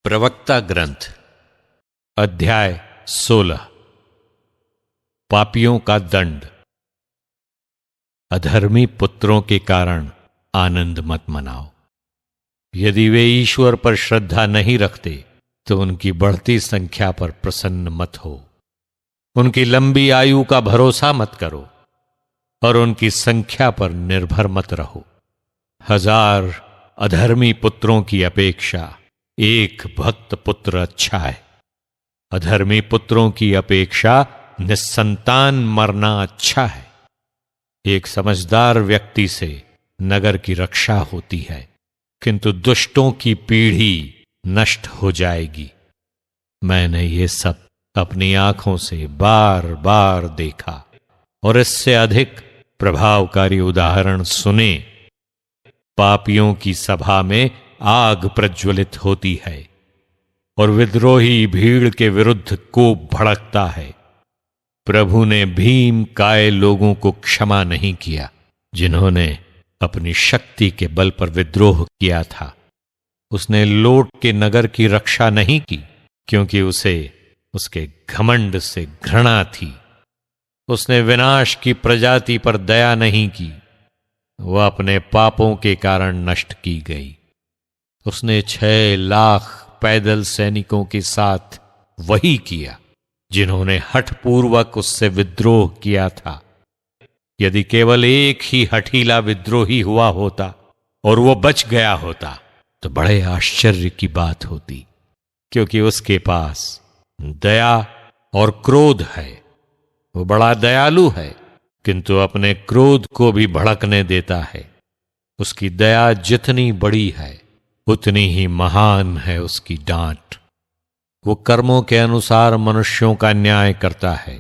प्रवक्ता ग्रंथ अध्याय 16। पापियों का दंड। अधर्मी पुत्रों के कारण आनंद मत मनाओ। यदि वे ईश्वर पर श्रद्धा नहीं रखते तो उनकी बढ़ती संख्या पर प्रसन्न मत हो। उनकी लंबी आयु का भरोसा मत करो और उनकी संख्या पर निर्भर मत रहो। 1000 अधर्मी पुत्रों की अपेक्षा एक भक्त पुत्र अच्छा है। अधर्मी पुत्रों की अपेक्षा निस्संतान मरना अच्छा है। एक समझदार व्यक्ति से नगर की रक्षा होती है, किंतु दुष्टों की पीढ़ी नष्ट हो जाएगी। मैंने ये सब अपनी आंखों से बार बार देखा और इससे अधिक प्रभावकारी उदाहरण सुने। पापियों की सभा में आग प्रज्वलित होती है और विद्रोही भीड़ के विरुद्ध कोप भड़कता है। प्रभु ने भीम काय लोगों को क्षमा नहीं किया, जिन्होंने अपनी शक्ति के बल पर विद्रोह किया था। उसने लोट के नगर की रक्षा नहीं की, क्योंकि उसे उसके घमंड से घृणा थी। उसने विनाश की प्रजाति पर दया नहीं की, वह अपने पापों के कारण नष्ट की गई। उसने 6 लाख पैदल सैनिकों के साथ वही किया, जिन्होंने हठपूर्वक उससे विद्रोह किया था। यदि केवल एक ही हठीला विद्रोही हुआ होता और वो बच गया होता तो बड़े आश्चर्य की बात होती, क्योंकि उसके पास दया और क्रोध है। वो बड़ा दयालु है, किंतु अपने क्रोध को भी भड़कने देता है। उसकी दया जितनी बड़ी है उतनी ही महान है उसकी डांट। वो कर्मों के अनुसार मनुष्यों का न्याय करता है।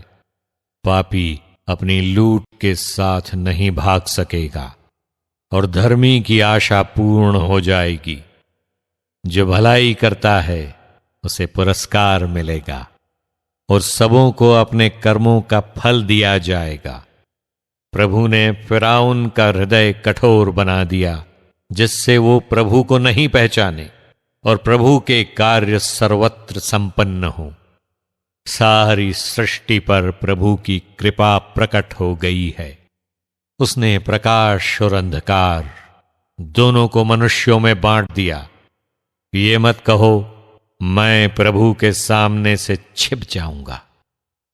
पापी अपनी लूट के साथ नहीं भाग सकेगा और धर्मी की आशा पूर्ण हो जाएगी। जो भलाई करता है उसे पुरस्कार मिलेगा और सबों को अपने कर्मों का फल दिया जाएगा। प्रभु ने फिरौन का हृदय कठोर बना दिया, जिससे वो प्रभु को नहीं पहचाने और प्रभु के कार्य सर्वत्र संपन्न हो। सारी सृष्टि पर प्रभु की कृपा प्रकट हो गई है। उसने प्रकाश और अंधकार दोनों को मनुष्यों में बांट दिया। ये मत कहो मैं प्रभु के सामने से छिप जाऊंगा।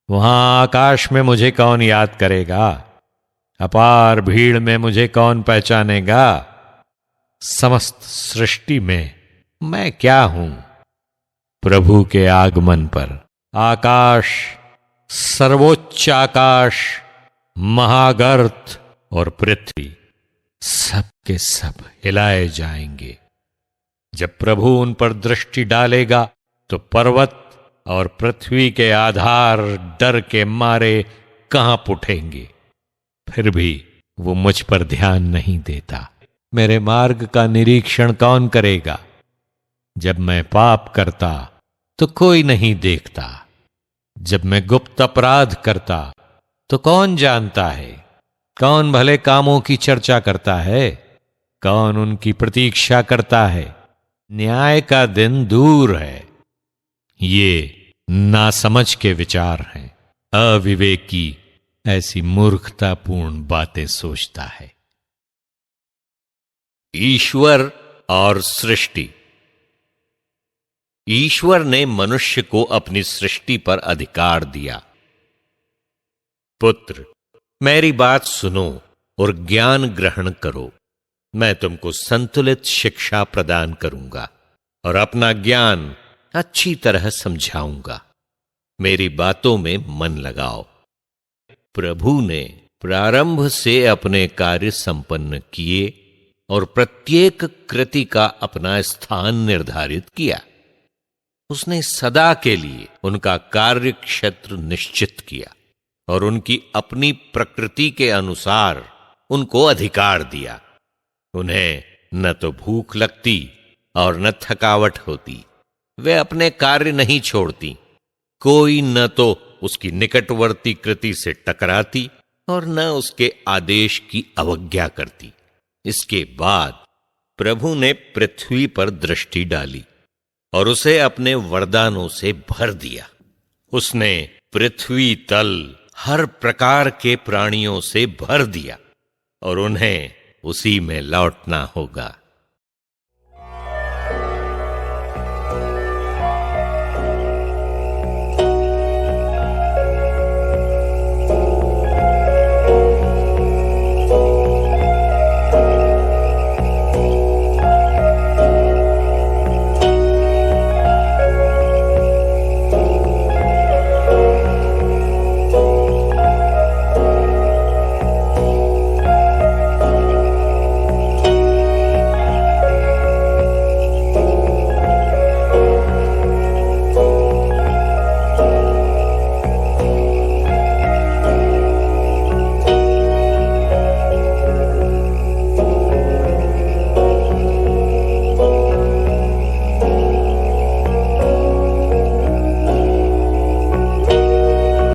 वहां आकाश में मुझे कौन याद करेगा? अपार भीड़ में मुझे कौन पहचानेगा? समस्त सृष्टि में मैं क्या हूं? प्रभु के आगमन पर आकाश, सर्वोच्च आकाश, महागर्त और पृथ्वी सब के सब हिलाए जाएंगे। जब प्रभु उन पर दृष्टि डालेगा तो पर्वत और पृथ्वी के आधार डर के मारे कांप उठेंगे। फिर भी वो मुझ पर ध्यान नहीं देता। मेरे मार्ग का निरीक्षण कौन करेगा? जब मैं पाप करता तो कोई नहीं देखता। जब मैं गुप्त अपराध करता तो कौन जानता है? कौन भले कामों की चर्चा करता है? कौन उनकी प्रतीक्षा करता है? न्याय का दिन दूर है। ये नासमझ के विचार हैं। अविवेकी ऐसी मूर्खतापूर्ण बातें सोचता है। ईश्वर और सृष्टि। ईश्वर ने मनुष्य को अपनी सृष्टि पर अधिकार दिया। पुत्र, मेरी बात सुनो और ज्ञान ग्रहण करो। मैं तुमको संतुलित शिक्षा प्रदान करूंगा और अपना ज्ञान अच्छी तरह समझाऊंगा। मेरी बातों में मन लगाओ। प्रभु ने प्रारंभ से अपने कार्य संपन्न किए और प्रत्येक कृति का अपना स्थान निर्धारित किया। उसने सदा के लिए उनका कार्य क्षेत्र निश्चित किया और उनकी अपनी प्रकृति के अनुसार उनको अधिकार दिया। उन्हें न तो भूख लगती और न थकावट होती। वे अपने कार्य नहीं छोड़ती। कोई न तो उसकी निकटवर्ती कृति से टकराती और न उसके आदेश की अवज्ञा करती। इसके बाद प्रभु ने पृथ्वी पर दृष्टि डाली और उसे अपने वरदानों से भर दिया। उसने पृथ्वी तल हर प्रकार के प्राणियों से भर दिया और उन्हें उसी में लौटना होगा।